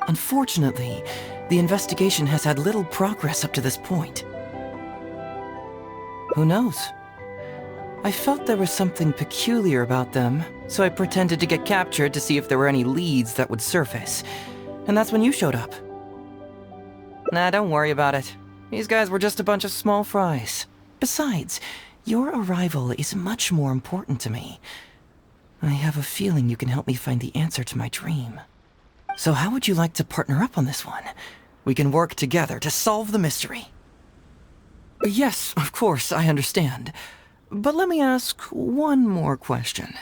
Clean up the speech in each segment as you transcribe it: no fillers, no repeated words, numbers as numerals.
Unfortunately, the investigation has had little progress up to this point. Who knows? I felt there was something peculiar about them, so I pretended to get captured to see if there were any leads that would surface. And that's when you showed up. Nah, don't worry about it. These guys were just a bunch of small fries. Besides, your arrival is much more important to me. I have a feeling you can help me find the answer to my dream. So how would you like to partner up on this one? We can work together to solve the mystery. Yes, of course, I understand. But let me ask one more question.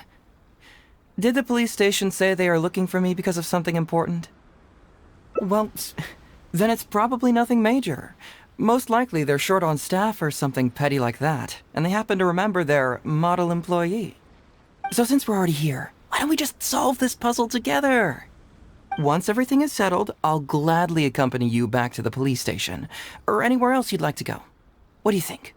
Did the police station say they are looking for me because of something important? Well, then it's probably nothing major. Most likely they're short on staff or something petty like that, and they happen to remember their model employee. So since we're already here, why don't we just solve this puzzle together? Once everything is settled, I'll gladly accompany you back to the police station, or anywhere else you'd like to go. What do you think?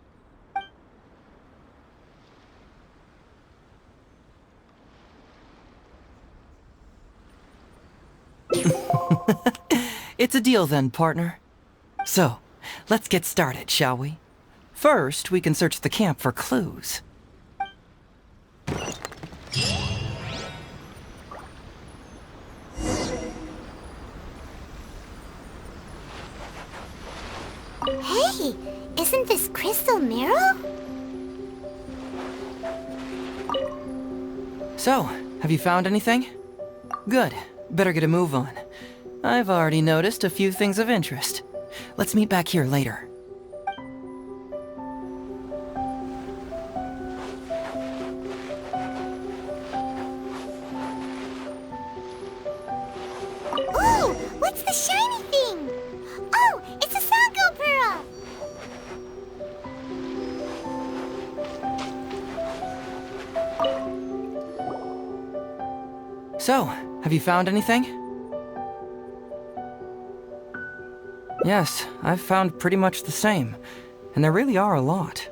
It's a deal then, partner. So, let's get started, shall we? First, we can search the camp for clues. Hey, isn't this Crystal Mirror? So, have you found anything? Good. Better get a move on. I've already noticed a few things of interest. Let's meet back here later. Ooh, what's the shiny thing? Oh, it's a Sango Pearl! So, have you found anything? Yes, I've found pretty much the same. And there really are a lot.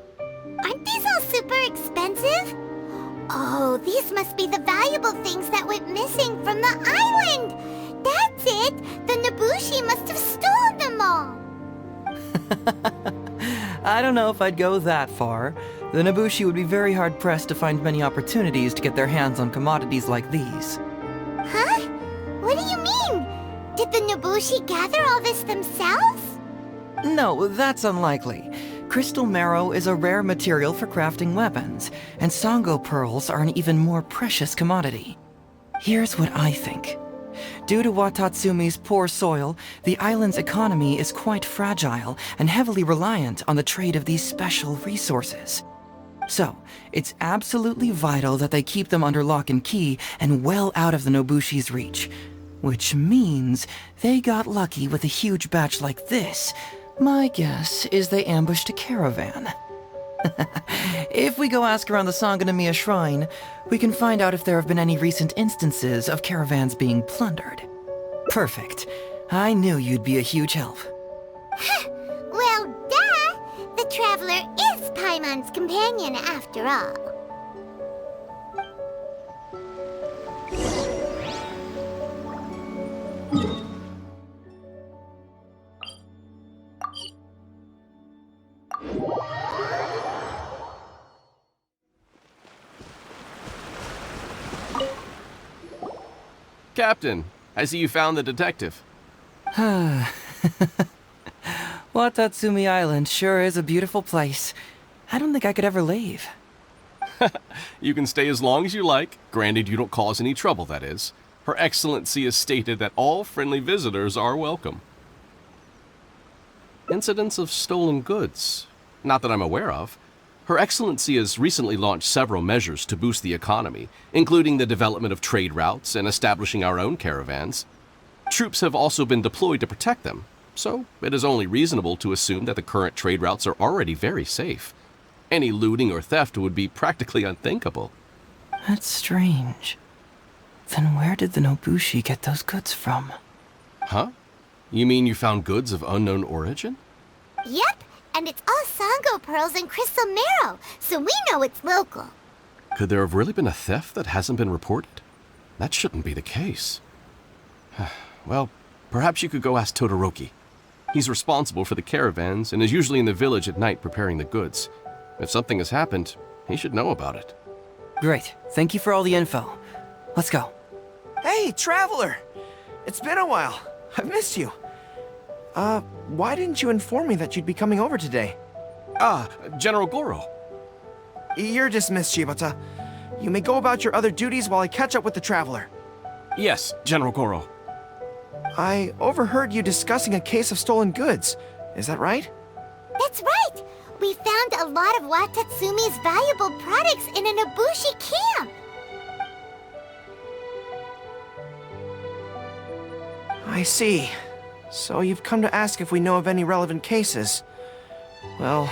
Aren't these all super expensive? Oh, these must be the valuable things that went missing from the island! That's it! The Nobushi must have stolen them all! I don't know if I'd go that far. The Nobushi would be very hard-pressed to find many opportunities to get their hands on commodities like these. Huh? What do you mean? Did the Nobushi gather all this themselves? No, that's unlikely. Crystal marrow is a rare material for crafting weapons, and Sango pearls are an even more precious commodity. Here's what I think. Due to Watatsumi's poor soil, the island's economy is quite fragile and heavily reliant on the trade of these special resources. So, it's absolutely vital that they keep them under lock and key and well out of the Nobushi's reach. Which means they got lucky with a huge batch like this. My guess is they ambushed a caravan. If we go ask around the Sangonomiya Shrine, we can find out if there have been any recent instances of caravans being plundered. Perfect. I knew you'd be a huge help. Well, duh! The Traveler is Paimon's companion after all. Captain, I see you found the detective. Watatsumi Island sure is a beautiful place. I don't think I could ever leave. You can stay as long as you like, granted you don't cause any trouble, that is. Her Excellency has stated that all friendly visitors are welcome. Incidents of stolen goods? Not that I'm aware of. Her Excellency has recently launched several measures to boost the economy, including the development of trade routes and establishing our own caravans. Troops have also been deployed to protect them, so it is only reasonable to assume that the current trade routes are already very safe. Any looting or theft would be practically unthinkable. That's strange. Then where did the Nobushi get those goods from? Huh? You mean you found goods of unknown origin? Yep, and it's all Sango pearls and crystal marrow, so we know it's local. Could there have really been a theft that hasn't been reported? That shouldn't be the case. Well, Perhaps you could go ask Todoroki. He's responsible for the caravans and is usually in the village at night preparing the goods. If something has happened, he should know about it. Great. Thank you for all the info. Let's go. Hey, Traveler! It's been a while. I've missed you. Why didn't you inform me that you'd be coming over today? General Goro. You're dismissed, Shibata. You may go about your other duties while I catch up with the Traveler. Yes, General Goro. I overheard you discussing a case of stolen goods. Is that right? That's right! We found a lot of Watatsumi's valuable products in an Ibushi camp! I see. So you've come to ask if we know of any relevant cases. Well,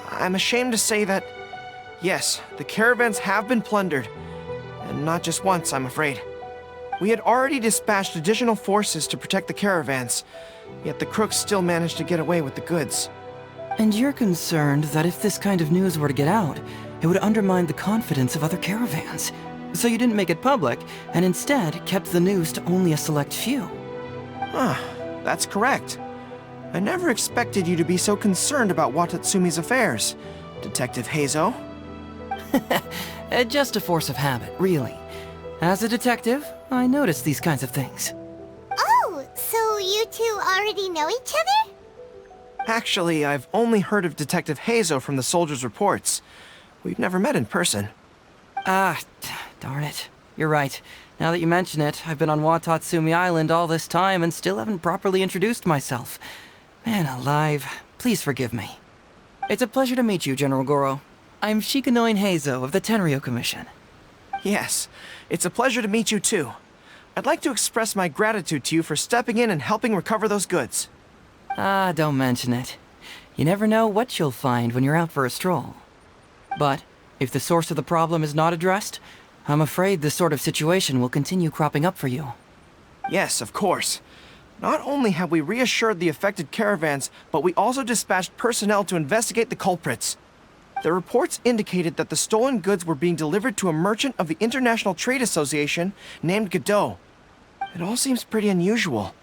I'm ashamed to say that, yes, the caravans have been plundered. And not just once, I'm afraid. We had already dispatched additional forces to protect the caravans, yet the crooks still managed to get away with the goods. And you're concerned that if this kind of news were to get out, it would undermine the confidence of other caravans. So you didn't make it public, and instead kept the news to only a select few. That's correct. I never expected you to be so concerned about Watatsumi's affairs, Detective Heizou. Just a force of habit, really. As a detective, I notice these kinds of things. Oh, so you two already know each other? Actually, I've only heard of Detective Heizou from the soldiers' reports. We've never met in person. Darn it. You're right. Now that you mention it, I've been on Watatsumi Island all this time and still haven't properly introduced myself. Man alive, please forgive me. It's a pleasure to meet you, General Goro. I'm Shikanoin Heizou of the Tenryou Commission. Yes, it's a pleasure to meet you too. I'd like to express my gratitude to you for stepping in and helping recover those goods. Don't mention it. You never know what you'll find when you're out for a stroll. But if the source of the problem is not addressed, I'm afraid this sort of situation will continue cropping up for you. Yes, of course. Not only have we reassured the affected caravans, but we also dispatched personnel to investigate the culprits. The reports indicated that the stolen goods were being delivered to a merchant of the International Trade Association named Godot. It all seems pretty unusual.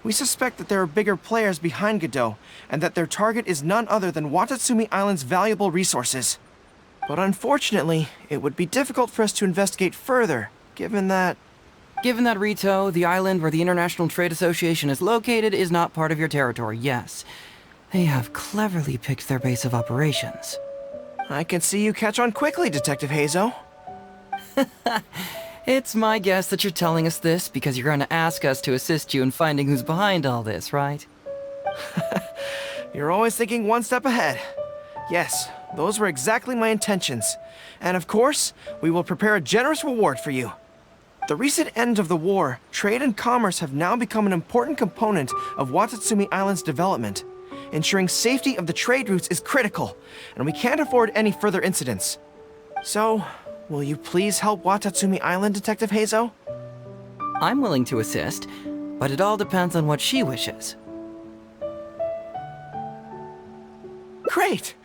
We suspect that there are bigger players behind Godot, and that their target is none other than Watatsumi Island's valuable resources. But unfortunately, it would be difficult for us to investigate further, given that... Given that Rito, the island where the International Trade Association is located, is not part of your territory, yes. They have cleverly picked their base of operations. I can see you catch on quickly, Detective Heizou. It's my guess that you're telling us this because you're going to ask us to assist you in finding who's behind all this, right? You're always thinking one step ahead. Yes, those were exactly my intentions. And of course, we will prepare a generous reward for you. The recent end of the war, trade and commerce have now become an important component of Watatsumi Island's development. Ensuring safety of the trade routes is critical, and we can't afford any further incidents. So, will you please help Watatsumi Island, Detective Heizou? I'm willing to assist, but it all depends on what she wishes. Great!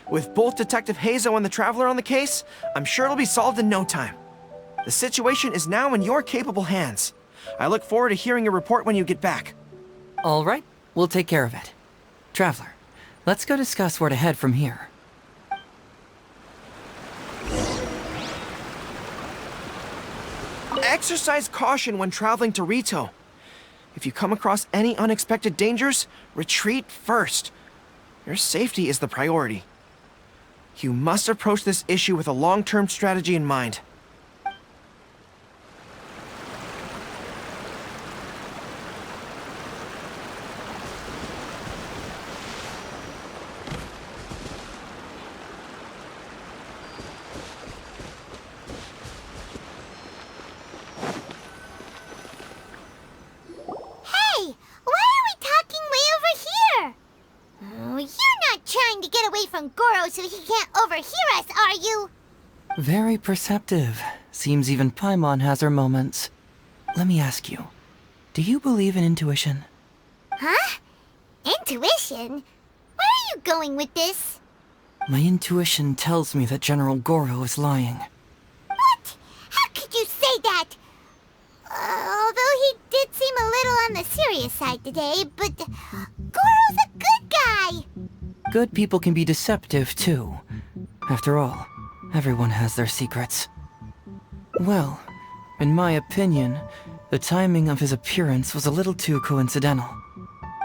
With both Detective Heizou and the Traveler on the case, I'm sure it'll be solved in no time. The situation is now in your capable hands. I look forward to hearing your report when you get back. All right, we'll take care of it. Traveler, let's go discuss where to head from here. Exercise caution when traveling to Rito. If you come across any unexpected dangers, retreat first. Your safety is the priority. You must approach this issue with a long-term strategy in mind. Hey, why are we talking way over here? Oh, you're not trying to get away from Goro so he can't overhear us, are you? Very perceptive. Seems even Paimon has her moments. Let me ask you, do you believe in intuition? Huh? Intuition? Where are you going with this? My intuition tells me that General Goro is lying. What? How could you say that? Although he did seem serious side today, but Goro's a good guy. Good people can be deceptive, too. After all, everyone has their secrets. Well, in my opinion, the timing of his appearance was a little too coincidental.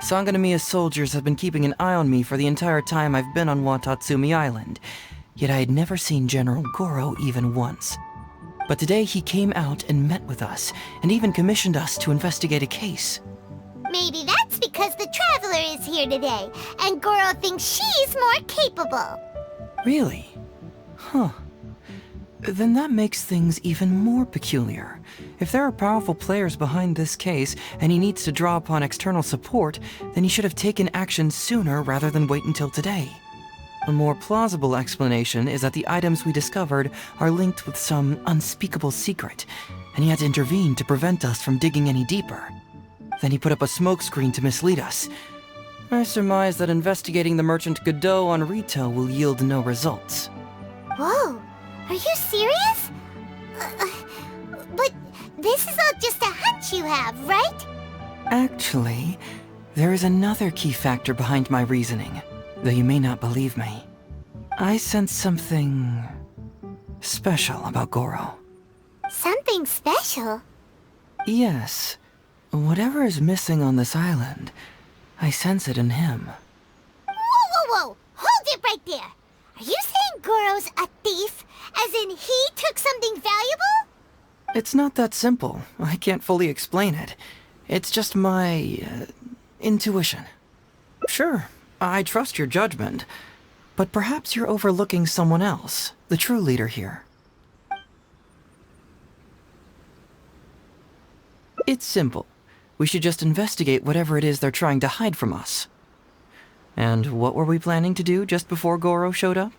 Sangonomiya's soldiers have been keeping an eye on me for the entire time I've been on Watatsumi Island, yet I had never seen General Goro even once. But today he came out and met with us, and even commissioned us to investigate a case. Maybe that's because the Traveler is here today, and Goro thinks she's more capable. Really? Huh. Then that makes things even more peculiar. If there are powerful players behind this case, and he needs to draw upon external support, then he should have taken action sooner rather than wait until today. A more plausible explanation is that the items we discovered are linked with some unspeakable secret, and he had to intervene to prevent us from digging any deeper. Then he put up a smokescreen to mislead us. I surmise that investigating the merchant Godot on retail will yield no results. Whoa, are you serious? But this is all just a hunch you have, right? Actually, there is another key factor behind my reasoning, though you may not believe me. I sense something special about Goro. Something special? Yes. Whatever is missing on this island, I sense it in him. Whoa! Hold it right there! Are you saying Goro's a thief? As in he took something valuable? It's not that simple. I can't fully explain it. It's just my intuition. Sure, I trust your judgment, but perhaps you're overlooking someone else, the true leader here. It's simple. We should just investigate whatever it is they're trying to hide from us. And what were we planning to do just before Goro showed up?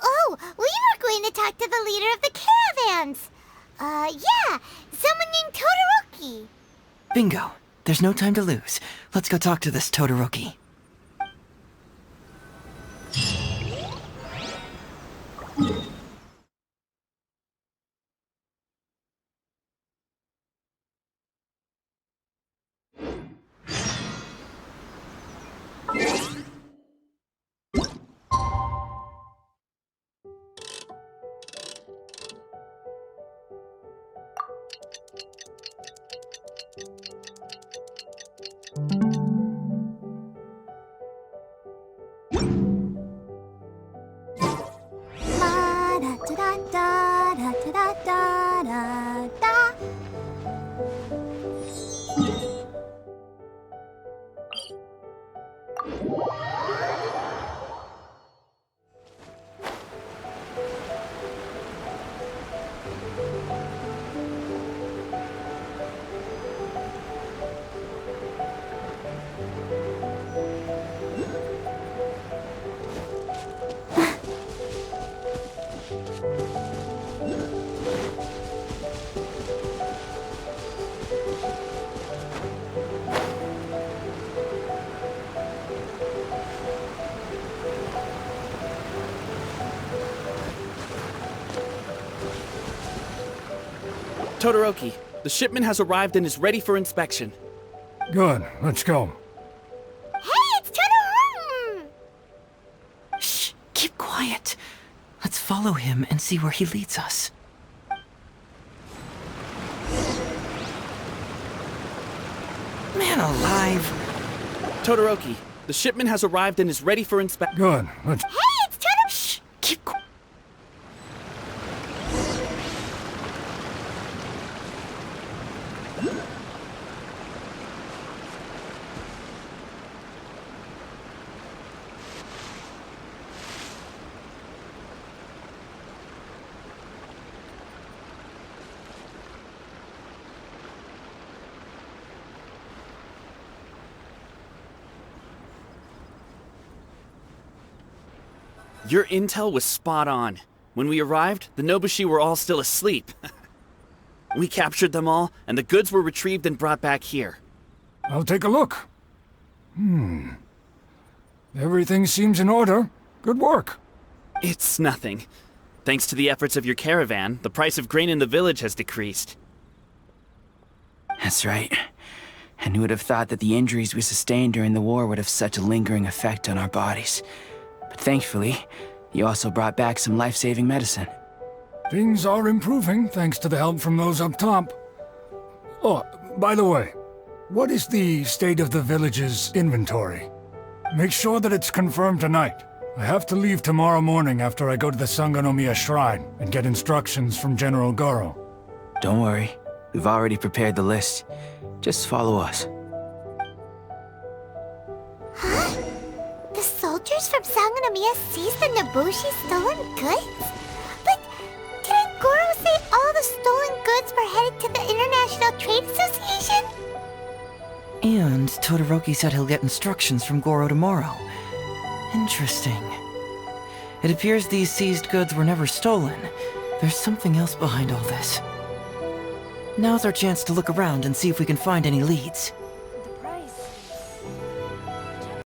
Oh, we were going to talk to the leader of the caravans. Yeah, someone named Todoroki. Bingo. There's no time to lose. Let's go talk to this Todoroki. Da-da-da-da-da-da-da-da. Todoroki, the shipment has arrived and is ready for inspection. Good, let's go. Hey, it's Todoroki! Shh, keep quiet. Let's follow him and see where he leads us. Man alive. Todoroki, the shipment has arrived and is ready for inspection. Good, let's... Hey, it's Todoroki! Shh, keep quiet. Your intel was spot on. When we arrived, the Nobushi were all still asleep. We captured them all, and the goods were retrieved and brought back here. I'll take a look. Everything seems in order. Good work. It's nothing. Thanks to the efforts of your caravan, the price of grain in the village has decreased. That's right. And who would have thought that the injuries we sustained during the war would have such a lingering effect on our bodies? But thankfully, you also brought back some life-saving medicine. Things are improving thanks to the help from those up top. Oh, by the way, what is the state of the village's inventory? Make sure that it's confirmed tonight. I have to leave tomorrow morning after I go to the Sangonomiya Shrine and get instructions from General Goro. Don't worry, we've already prepared the list. Just follow us. Huh? The soldiers from Sangonomiya seized the Nobushi stolen goods? But didn't Goro say all the stolen goods were headed to the International Trade Association? And Todoroki said he'll get instructions from Goro tomorrow. Interesting. It appears these seized goods were never stolen. There's something else behind all this. Now's our chance to look around and see if we can find any leads.